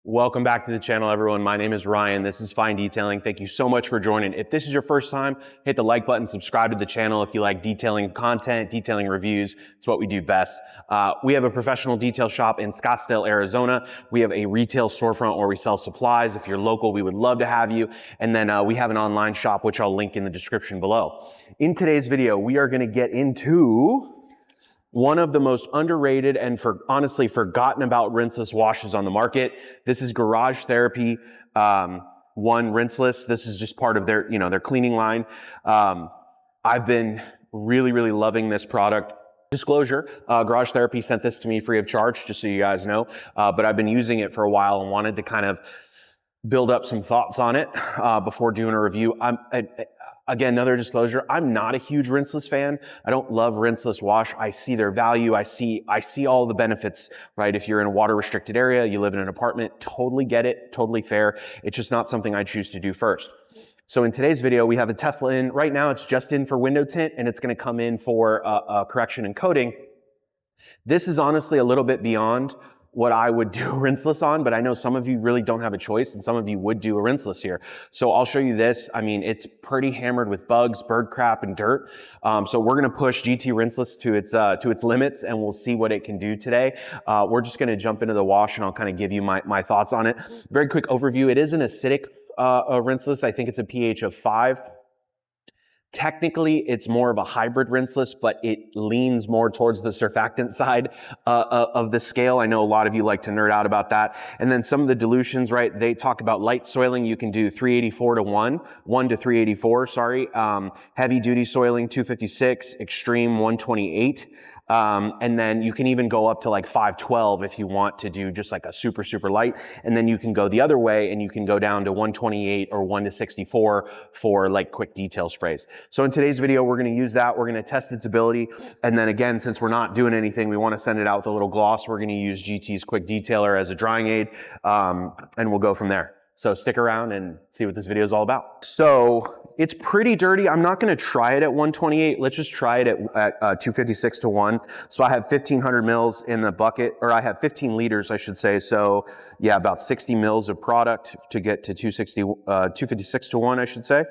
Welcome back to the channel, everyone. My name is Ryan. This is FineDetailing. Thank you so much for joining. If this is your first time, hit the like button, subscribe to the channel if you like detailing content, detailing reviews. It's what we do best. We have a professional detail shop in Scottsdale, Arizona. We have a retail storefront where we sell supplies. If you're local, we would love to have you. And then we have an online shop, which I'll link in the description below. In today's video, we are going to get into one of the most underrated and honestly forgotten about rinseless washes on the market. This is Garage Therapy One Rinseless. This is just part of their, their cleaning line. I've been really loving this product. Disclosure, Garage Therapy sent this to me free of charge, just so you guys know. But I've been using it for a while and wanted to kind of build up some thoughts on it before doing a review. Again, another disclosure, I'm not a huge rinseless fan. I don't love rinseless wash. I see their value. I see all the benefits, right? If you're in a water restricted area, you live in an apartment, totally get it, totally fair. It's just not something I choose to do first. So in today's video, we have a Tesla in. Right now, it's just in for window tint, and it's going to come in for correction and coating. This is honestly a little bit beyond what I would do a rinseless on, but I know some of you really don't have a choice and some of you would do a rinseless here. So I'll show you this. I mean, it's pretty hammered with bugs, bird crap, and dirt. So we're gonna push GT rinseless to its limits, and we'll see what it can do today. We're just gonna jump into the wash and I'll kind of give you my thoughts on it. Very quick overview. It is an acidic rinseless. I think it's a pH of 5. Technically, it's more of a hybrid rinseless, but it leans more towards the surfactant side of the scale. I know a lot of you like to nerd out about that. And then some of the dilutions, right? They talk about light soiling. You can do 384 to 1 to 384, sorry. Heavy duty soiling, 256, extreme 128. And then you can even go up to like 512 if you want to do just like a super light. And then you can go the other way and you can go down to 128 or 1 to 64 for like quick detail sprays. So in today's video, we're going to use that. We're going to test its ability. And then again, since we're not doing anything, we want to send it out with a little gloss. We're going to use GT's Quick Detailer as a drying aid. And we'll go from there. So stick around and see what this video is all about. So it's pretty dirty. I'm not going to try it at 128. Let's just try it at 256 to 1. So I have 1,500 mils in the bucket, or I have 15 liters, I should say. So yeah, about 60 mils of product to get to 256 to 1, I should say.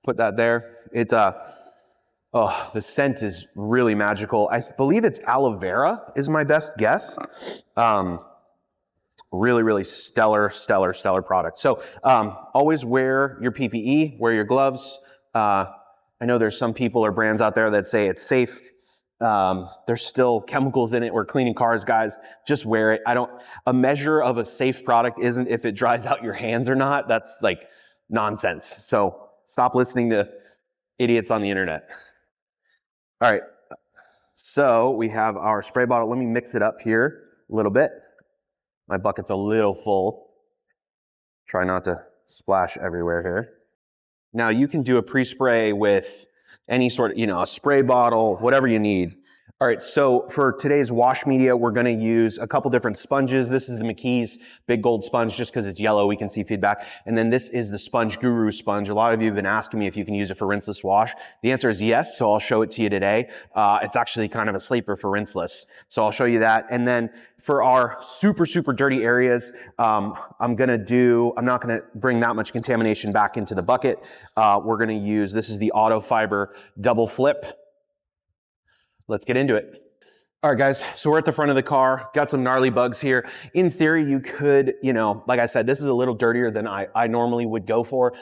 Put that there. It's oh, the scent is really magical. I believe it's aloe vera is my best guess. Really stellar product. So always wear your PPE, wear your gloves. I know there's some people or brands out there that say it's safe. There's still chemicals in it. We're cleaning cars, guys. Just wear it. A measure of a safe product isn't if it dries out your hands or not. That's like nonsense. So stop listening to idiots on the internet. All right. So we have our spray bottle. Let me mix it up here a little bit. My bucket's a little full. Try not to splash everywhere here. Now you can do a pre-spray with any sort of, a spray bottle, whatever you need. All right, so for today's wash media, we're gonna use a couple different sponges. This is the McKee's Big Gold Sponge, just because it's yellow, we can see feedback. And then this is the Sponge Guru sponge. A lot of you have been asking me if you can use it for rinseless wash. The answer is yes, so I'll show it to you today. It's actually kind of a sleeper for rinseless. So I'll show you that. And then for our super dirty areas, I'm not gonna bring that much contamination back into the bucket. We're gonna use, this is the Auto Fiber Double Flip. Let's get into it. All right, guys, so we're at the front of the car, got some gnarly bugs here. In theory, you could, like I said, this is a little dirtier than I normally would go for.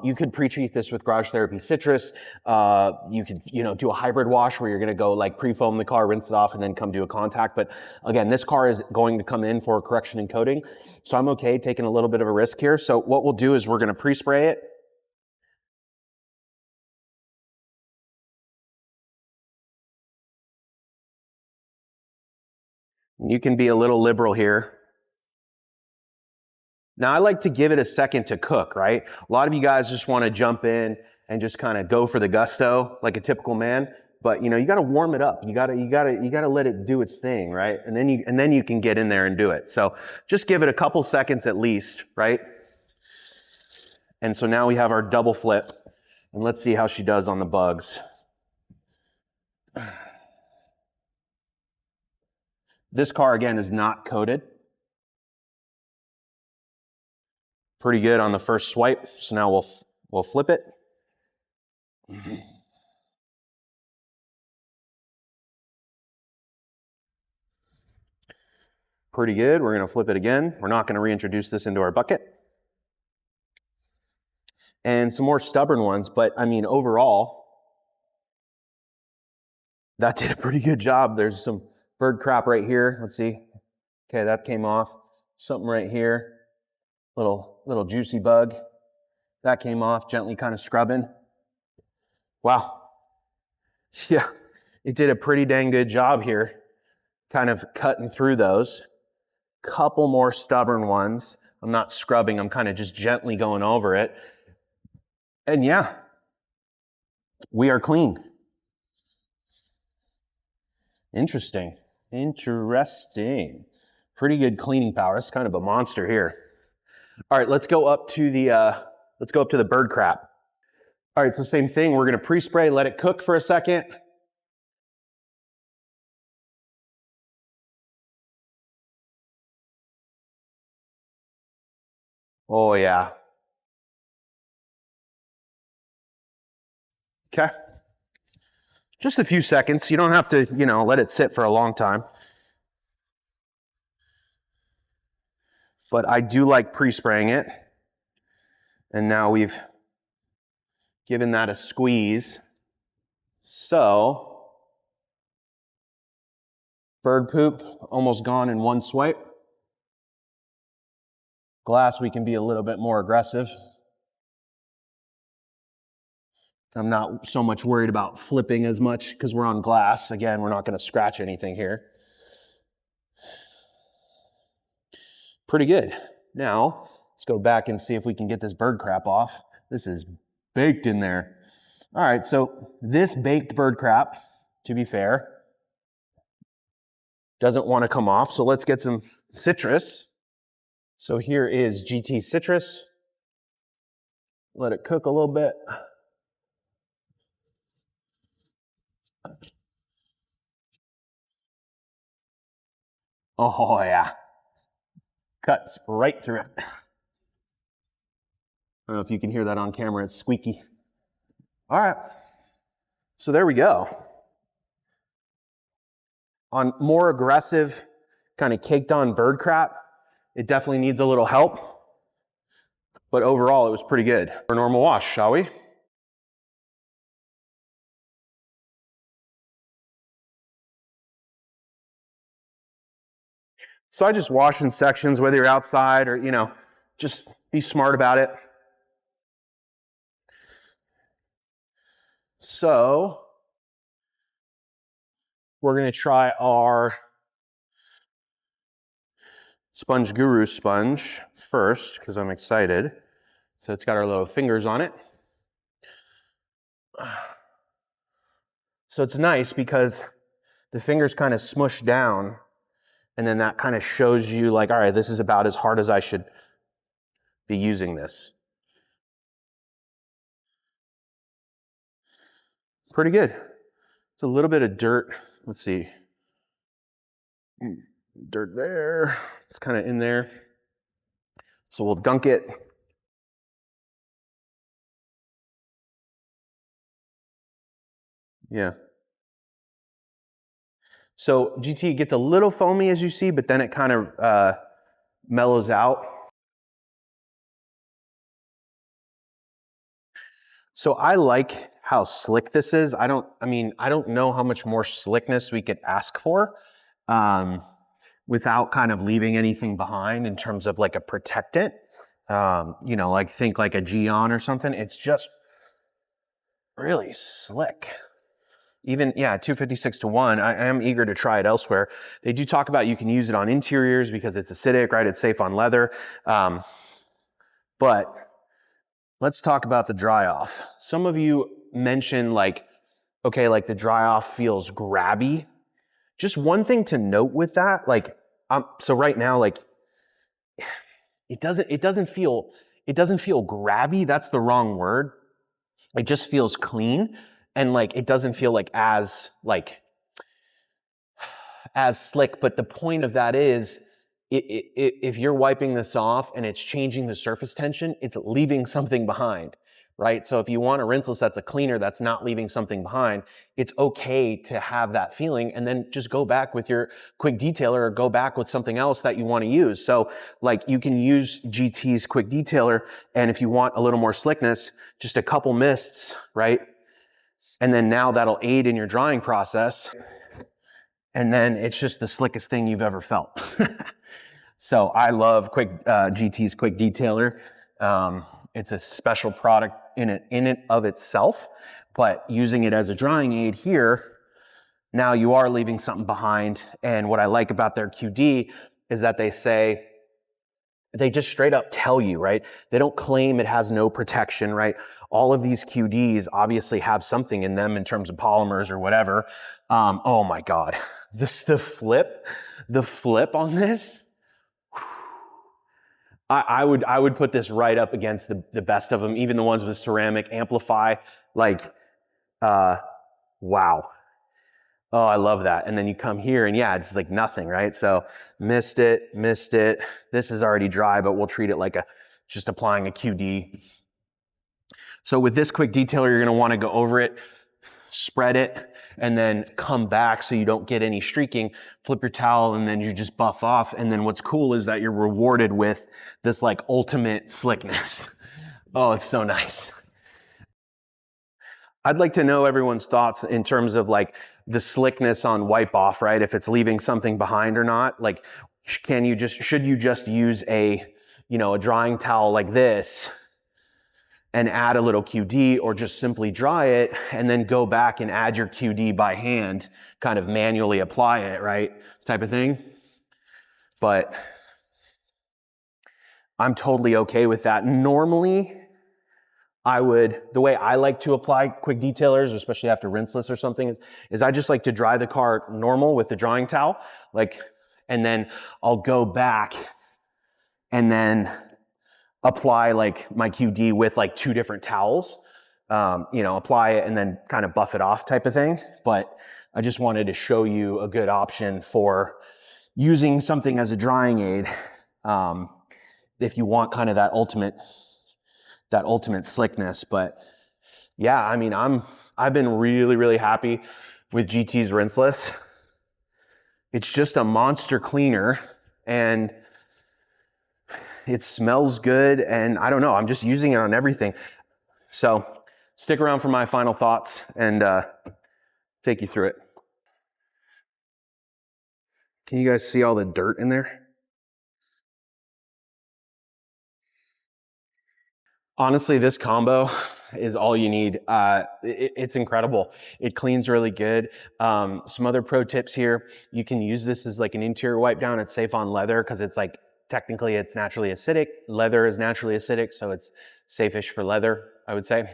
You could pre-treat this with Garage Therapy Citrus. You could, do a hybrid wash where you're gonna go like pre-foam the car, rinse it off, and then come do a contact. But again, this car is going to come in for correction and coating. So I'm okay taking a little bit of a risk here. So what we'll do is we're gonna pre-spray it. You can be a little liberal here. Now I like to give it a second to cook, right? A lot of you guys just want to jump in and just kind of go for the gusto like a typical man, but you got to warm it up. You got to let it do its thing, right? And then you can get in there and do it. So just give it a couple seconds at least, right? And so now we have our double flip, and let's see how she does on the bugs. This car, again, is not coated. pretty good on the first swipe. So now we'll flip it. Pretty good. We're going to flip it again. We're not going to reintroduce this into our bucket. And some more stubborn ones, but I mean, overall, that did a pretty good job. There's some bird crap right here. Let's see. Okay, that came off. Something right here. Little juicy bug. That came off, gently kind of scrubbing. Wow. Yeah, it did a pretty dang good job here, kind of cutting through those. Couple more stubborn ones. I'm not scrubbing, I'm kind of just gently going over it. And yeah, we are clean. Interesting. Pretty good cleaning power. It's kind of a monster here. All right, let's go up to the bird crap. All right, so same thing. We're going to pre-spray, let it cook for a second. Oh yeah. Okay. Just a few seconds. You don't have to, let it sit for a long time. But I do like pre-spraying it. And now we've given that a squeeze. So, bird poop almost gone in one swipe. Glass, we can be a little bit more aggressive. I'm not so much worried about flipping as much because we're on glass. Again, we're not going to scratch anything here. Pretty good. Now, let's go back and see if we can get this bird crap off. This is baked in there. All right, so this baked bird crap, to be fair, doesn't want to come off. So let's get some citrus. So here is GT citrus. Let it cook a little bit. Oh yeah, cuts right through it. I don't know if you can hear that on camera, it's squeaky. All right, so there we go. On more aggressive, kind of caked on bird crap, it definitely needs a little help, but overall it was pretty good. For a normal wash, shall we? So I just wash in sections, whether you're outside or, just be smart about it. So we're going to try our Sponge Guru sponge first because I'm excited. So it's got our little fingers on it. So it's nice because the fingers kind of smush down and then that kind of shows you like, all right, this is about as hard as I should be using this. Pretty good. It's a little bit of dirt. Let's see. Dirt there. It's kind of in there. So we'll dunk it. Yeah. So GT gets a little foamy as you see, but then it kind of mellows out. So I like how slick this is. I don't know how much more slickness we could ask for without kind of leaving anything behind in terms of like a protectant. Like think like a Geon or something. It's just really slick. Even, 256-1, I am eager to try it elsewhere. They do talk about you can use it on interiors because it's acidic, right? It's safe on leather. But let's talk about the dry off. Some of you mentioned like the dry off feels grabby. Just one thing to note with that, so right now, it doesn't feel grabby. That's the wrong word. It just feels clean. And it doesn't feel as slick, but the point of that is if you're wiping this off and it's changing the surface tension, it's leaving something behind, right? So if you want a rinseless that's a cleaner that's not leaving something behind, it's okay to have that feeling, and then just go back with your quick detailer or go back with something else that you want to use. So like you can use GT's quick detailer, and if you want a little more slickness, just a couple mists, right? And then now that'll aid in your drying process. And then it's just the slickest thing you've ever felt. So I love GT's quick detailer. It's a special product in it of itself, but using it as a drying aid here, now you are leaving something behind. And what I like about their QD is that they just straight up tell you, right? They don't claim it has no protection, right? All of these QDs obviously have something in them in terms of polymers or whatever. Oh my God, the flip on this, I would put this right up against the best of them, even the ones with ceramic amplify, like, wow. Oh, I love that. And then you come here and yeah, it's like nothing, right? So missed it. This is already dry, but we'll treat it like just applying a QD. So with this quick detailer, you're gonna wanna go over it, spread it, and then come back so you don't get any streaking, flip your towel, and then you just buff off. And then what's cool is that you're rewarded with this like ultimate slickness. Oh, it's so nice. I'd like to know everyone's thoughts in terms of like the slickness on wipe off, right? If it's leaving something behind or not. Like, should you just use a drying towel like this and add a little QD, or just simply dry it and then go back and add your QD by hand, kind of manually apply it, right? Type of thing. But I'm totally okay with that. Normally, the way I like to apply quick detailers, especially after rinseless or something, is I just like to dry the car normal with the drying towel, and then I'll go back and then apply like my QD with like 2 different towels, apply it and then kind of buff it off type of thing. But I just wanted to show you a good option for using something as a drying aid, if you want kind of that ultimate slickness. But yeah, I mean, I've been really, really happy with GT's rinseless. It's just a monster cleaner and it smells good, and I don't know, I'm just using it on everything. So stick around for my final thoughts and take you through it. Can you guys see all the dirt in there? Honestly, this combo is all you need. It's incredible. It cleans really good. Some other pro tips here. You can use this as like an interior wipe down. It's safe on leather because it's like, technically it's naturally acidic. Leather is naturally acidic, so it's safe-ish for leather, I would say.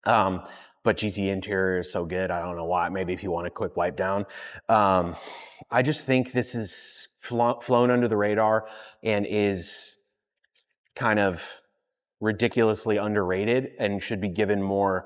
But GT interior is so good. I don't know why. Maybe if you want a quick wipe down. I just think this is flown under the radar and is kind of ridiculously underrated and should be given more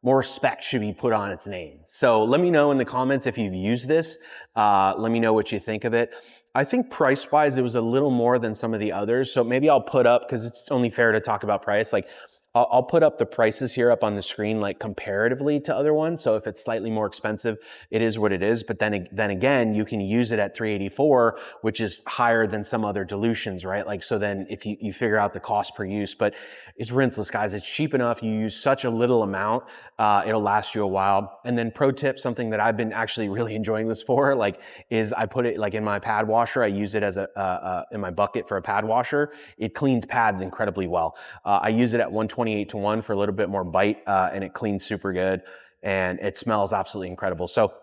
respect, should be put on its name. So let me know in the comments if you've used this. Let me know what you think of it. I think price-wise, it was a little more than some of the others. So maybe I'll put up, because it's only fair to talk about price, like I'll put up the prices here up on the screen, like comparatively to other ones. So if it's slightly more expensive, it is what it is. But then again, you can use it at $384, which is higher than some other dilutions, right? Like, so then if you figure out the cost per use, but it's rinseless, guys. It's cheap enough. You use such a little amount, it'll last you a while. And then pro tip, something that I've been actually really enjoying this for, is I put it like in my pad washer. I use it as in my bucket for a pad washer. It cleans pads incredibly well. I use it at 128:1 for a little bit more bite, and it cleans super good, and it smells absolutely incredible. So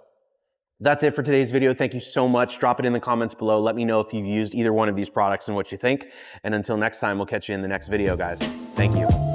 that's it for today's video. Thank you so much. Drop it in the comments below. Let me know if you've used either one of these products and what you think. And until next time, we'll catch you in the next video, guys. Thank you.